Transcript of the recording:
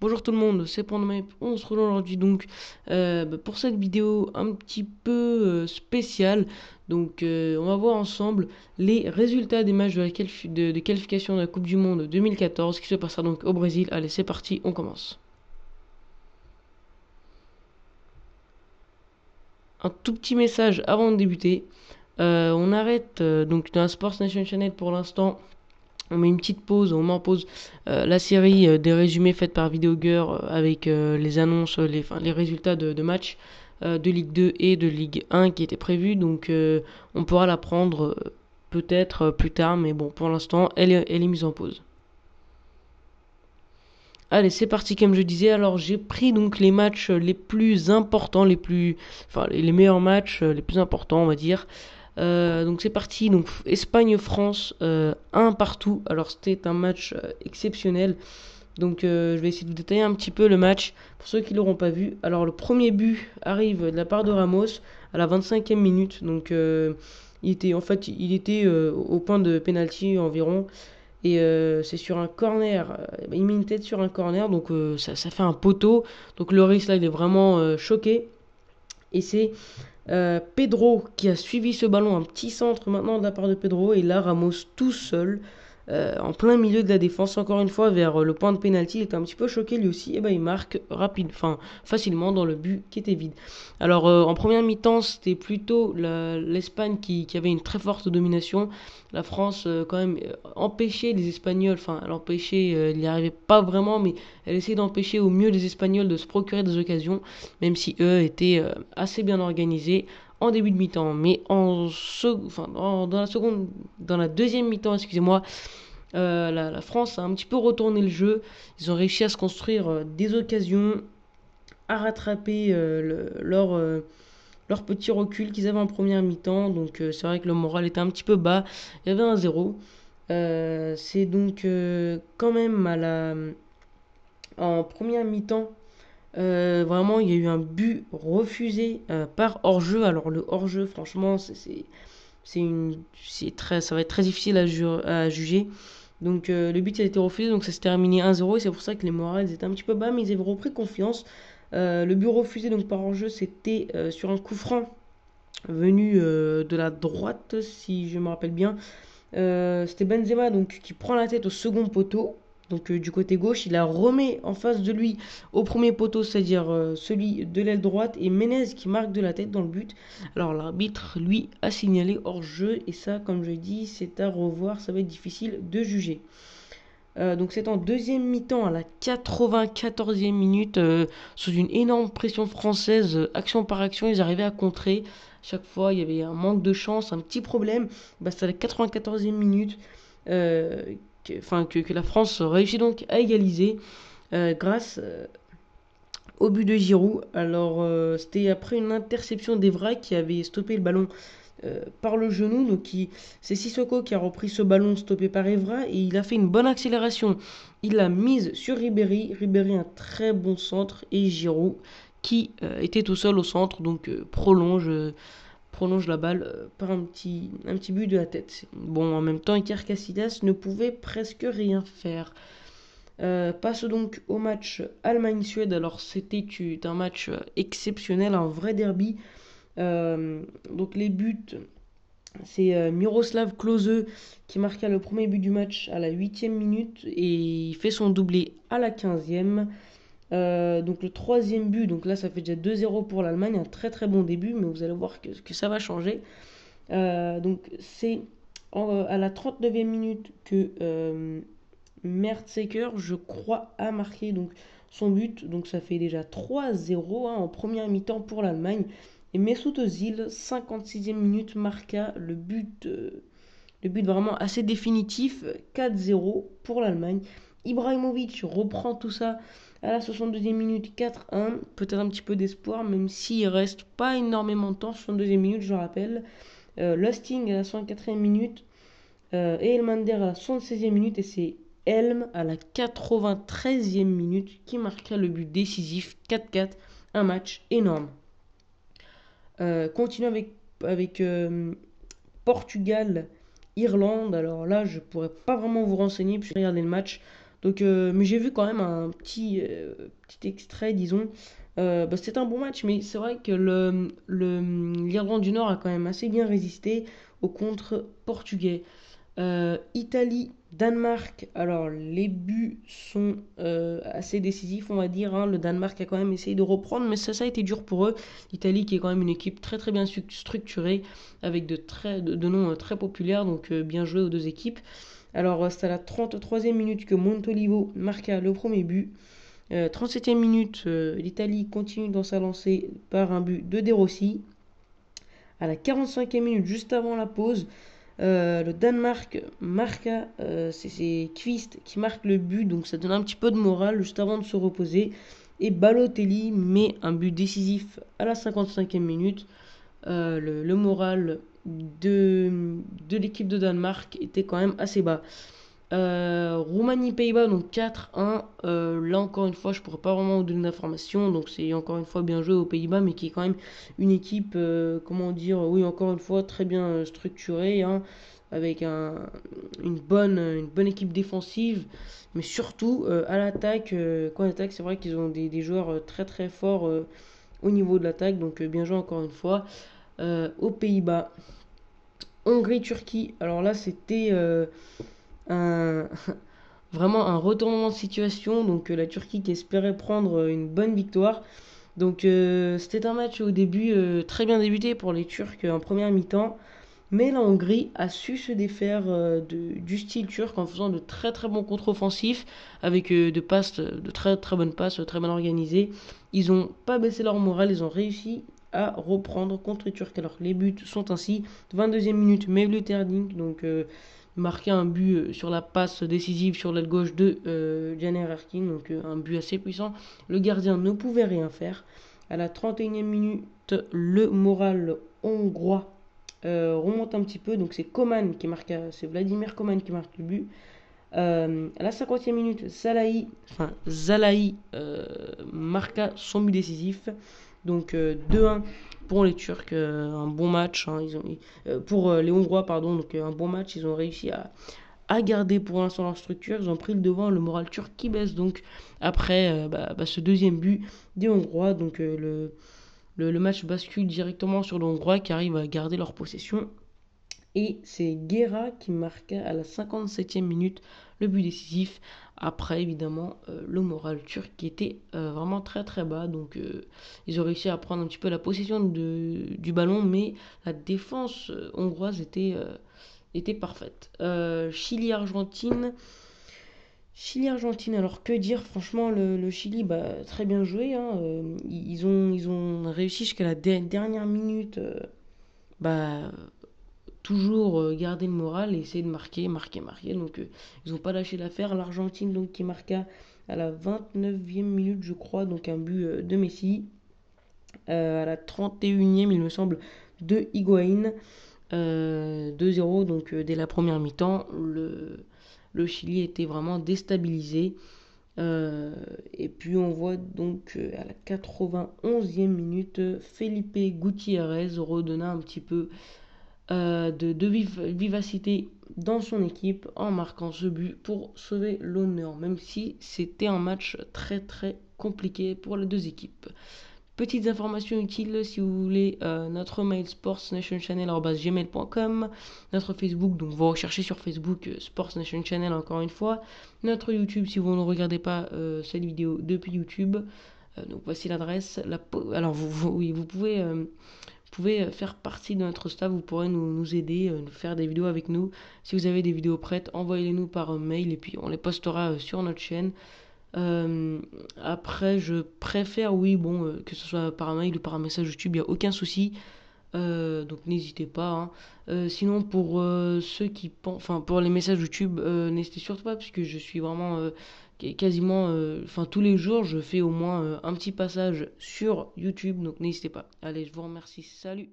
Bonjour tout le monde, c'est Pandemap, on se retrouve aujourd'hui donc pour cette vidéo un petit peu spéciale. Donc on va voir ensemble les résultats des matchs de qualification de la Coupe du Monde 2014 qui se passera donc au Brésil. Allez, c'est parti, on commence. Un tout petit message avant de débuter. On arrête donc dans la Sports Nation Channel pour l'instant. On met une petite pause, on met en pause la série des résumés faits par VideoGueur avec les annonces, les résultats de matchs de Ligue 2 et de Ligue 1 qui étaient prévus. Donc on pourra la prendre peut-être plus tard, mais bon, pour l'instant, elle est mise en pause. Allez, c'est parti comme je disais. Alors j'ai pris donc les matchs les plus importants, les meilleurs matchs, les plus importants, on va dire. Donc c'est parti, donc Espagne-France, 1 partout. Alors c'était un match exceptionnel. Donc je vais essayer de détailler un petit peu le match pour ceux qui l'auront pas vu. Alors le premier but arrive de la part de Ramos à la 25e minute. Donc il était au point de pénalty environ. Et c'est sur un corner, il met une tête sur un corner, donc ça fait un poteau. Donc Loris là il est vraiment choqué. Et c'est Pedro qui a suivi ce ballon, un petit centre maintenant de la part de Pedro, et là Ramos tout seul, en plein milieu de la défense, encore une fois vers le point de pénalty. Il était un petit peu choqué lui aussi, et ben il marque facilement dans le but qui était vide. Alors en première mi-temps c'était plutôt l'Espagne qui avait une très forte domination. La France quand même empêchait les Espagnols, elle empêchait, il n'y arrivait pas vraiment, mais elle essayait d'empêcher au mieux les Espagnols de se procurer des occasions, même si eux étaient assez bien organisés en début de mi-temps. Mais dans la deuxième mi-temps, excusez-moi, la France a un petit peu retourné le jeu. Ils ont réussi à se construire des occasions, à rattraper leur petit recul qu'ils avaient en première mi-temps. Donc c'est vrai que le moral était un petit peu bas. Il y avait un 0. C'est donc quand même en première mi-temps. Vraiment, il y a eu un but refusé par hors-jeu. Alors le hors-jeu, franchement, ça va être très difficile à juger. Donc le but a été refusé, donc ça s'est terminé 1-0 et c'est pour ça que les morales étaient un petit peu bas, mais ils avaient repris confiance. Le but refusé donc par hors-jeu, c'était sur un coup franc venu de la droite, si je me rappelle bien. C'était Benzema donc qui prend la tête au second poteau. Donc du côté gauche, il la remet en face de lui au premier poteau, c'est-à-dire celui de l'aile droite, et Menez qui marque de la tête dans le but. Alors l'arbitre, lui, a signalé hors-jeu, et ça, comme je dis, c'est à revoir, ça va être difficile de juger. Donc c'est en deuxième mi-temps à la 94e minute, sous une énorme pression française, action par action, ils arrivaient à contrer. Chaque fois, il y avait un manque de chance, un petit problème. C'est à la 94e minute que la France réussit donc à égaliser grâce au but de Giroud. Alors c'était après une interception d'Evra qui avait stoppé le ballon par le genou. Donc c'est Sissoko qui a repris ce ballon stoppé par Evra et il a fait une bonne accélération. Il l'a mise sur Ribéry. Ribéry un très bon centre et Giroud qui était tout seul au centre, donc prolonge la balle par un petit but de la tête. Bon, en même temps, Iker Casillas ne pouvait presque rien faire. Passe donc au match Allemagne-Suède. Alors c'était un match exceptionnel, un vrai derby. Donc les buts, c'est Miroslav Klose qui marqua le premier but du match à la 8e minute et il fait son doublé à la 15e. Donc le troisième but, donc là ça fait déjà 2-0 pour l'Allemagne, un très très bon début, mais vous allez voir que ça va changer. Donc c'est à la 39e minute que Mertesacker, je crois, a marqué donc son but. Donc ça fait déjà 3-0 en première mi-temps pour l'Allemagne. Et Mesut Özil, 56e minute, marqua le but vraiment assez définitif, 4-0 pour l'Allemagne. Ibrahimovic reprend tout ça à la 62e minute, 4-1. Peut-être un petit peu d'espoir, même s'il reste pas énormément de temps. 62e minute, je rappelle. Lusting à la 64e minute et Elmander à la 76e minute. Et c'est Helm à la 93e minute qui marqua le but décisif 4-4, un match énorme. Continuons avec Portugal, Irlande. Alors là, je pourrais pas vraiment vous renseigner puis regarder le match. Donc, mais j'ai vu quand même un petit extrait, disons. C'était un bon match, mais c'est vrai que l'Irlande du Nord a quand même assez bien résisté au contre portugais. Italie, Danemark. Alors, les buts sont assez décisifs, on va dire, hein. Le Danemark a quand même essayé de reprendre, mais ça a été dur pour eux. L'Italie, qui est quand même une équipe très très bien structurée, avec de noms très populaires, donc bien joué aux deux équipes. Alors, c'est à la 33e minute que Montolivo marqua le premier but. 37e minute, l'Italie continue dans sa lancée par un but de De Rossi. À la 45e minute, juste avant la pause, le Danemark marqua, c'est Kvist qui marque le but, donc ça donne un petit peu de morale juste avant de se reposer. Et Balotelli met un but décisif à la 55e minute. Le moral de l'équipe de Danemark était quand même assez bas. Roumanie-Pays-Bas, donc 4-1. Là encore une fois, je pourrais pas vraiment vous donner d'informations, donc c'est encore une fois bien joué aux Pays-Bas, mais qui est quand même une équipe, comment dire, oui, encore une fois, très bien structurée, hein, avec une bonne équipe défensive, mais surtout à l'attaque, quand on attaque, c'est vrai qu'ils ont des joueurs très très forts au niveau de l'attaque, donc bien joué encore une fois. Aux Pays-Bas, Hongrie-Turquie, alors là c'était un, vraiment un retournement de situation. Donc la Turquie qui espérait prendre une bonne victoire. Donc c'était un match au début très bien débuté pour les Turcs en première mi-temps. Mais la Hongrie a su se défaire du style turc en faisant de très très bons contre-offensifs avec de très très bonnes passes, très bien organisées. Ils n'ont pas baissé leur morale, ils ont réussi à reprendre contre les Turcs. Alors les buts sont ainsi 22e minute, Mevlut Erding, donc marqué un but sur la passe décisive sur l'aile gauche de Caner Erkin, donc un but assez puissant. Le gardien ne pouvait rien faire. À la 31e minute, le moral hongrois remonte un petit peu, donc c'est c'est Vladimir Koman qui marque le but. À la 50e minute, Zalahi marqua son but décisif. Donc 2-1 pour les Turcs, un bon match, hein, pour les Hongrois, pardon, donc un bon match. Ils ont réussi à garder pour l'instant leur structure. Ils ont pris le devant, le moral turc qui baisse donc après ce deuxième but des Hongrois. Donc le match bascule directement sur les Hongrois qui arrivent à garder leur possession. Et c'est Guerra qui marqua à la 57e minute le but décisif. Après, évidemment, le moral turc qui était vraiment très très bas. Donc, ils ont réussi à prendre un petit peu la possession du ballon, mais la défense hongroise était parfaite. Chili-Argentine. Chili-Argentine, alors que dire? Franchement, le Chili, très bien joué, hein. Ils ont réussi jusqu'à la dernière minute. Bah, toujours garder le moral et essayer de marquer. Donc ils n'ont pas lâché l'affaire. L'Argentine donc qui marqua à la 29e minute je crois, donc un but de Messi. À la 31e il me semble de Higuaín. 2-0 donc dès la première mi-temps. Le Chili était vraiment déstabilisé. Et puis on voit donc à la 91e minute Felipe Gutiérrez redonna un petit peu de vivacité dans son équipe en marquant ce but pour sauver l'honneur, même si c'était un match très très compliqué pour les deux équipes. Petites informations utiles si vous voulez, notre mail sportsnationchannel@gmail.com, notre Facebook, donc vous recherchez sur Facebook Sports Nation Channel encore une fois, notre YouTube si vous ne regardez pas cette vidéo depuis YouTube, donc voici l'adresse. Alors vous pouvez faire partie de notre staff, vous pourrez nous aider, nous faire des vidéos avec nous. Si vous avez des vidéos prêtes, envoyez-les-nous par mail et puis on les postera sur notre chaîne. Après, je préfère, oui, bon, que ce soit par mail ou par un message YouTube, il n'y a aucun souci. Donc n'hésitez pas, hein. Sinon, pour ceux qui pensent, enfin, pour les messages YouTube, n'hésitez surtout pas, puisque je suis vraiment quasiment, enfin, tous les jours, je fais au moins un petit passage sur YouTube, donc n'hésitez pas. Allez, je vous remercie, salut!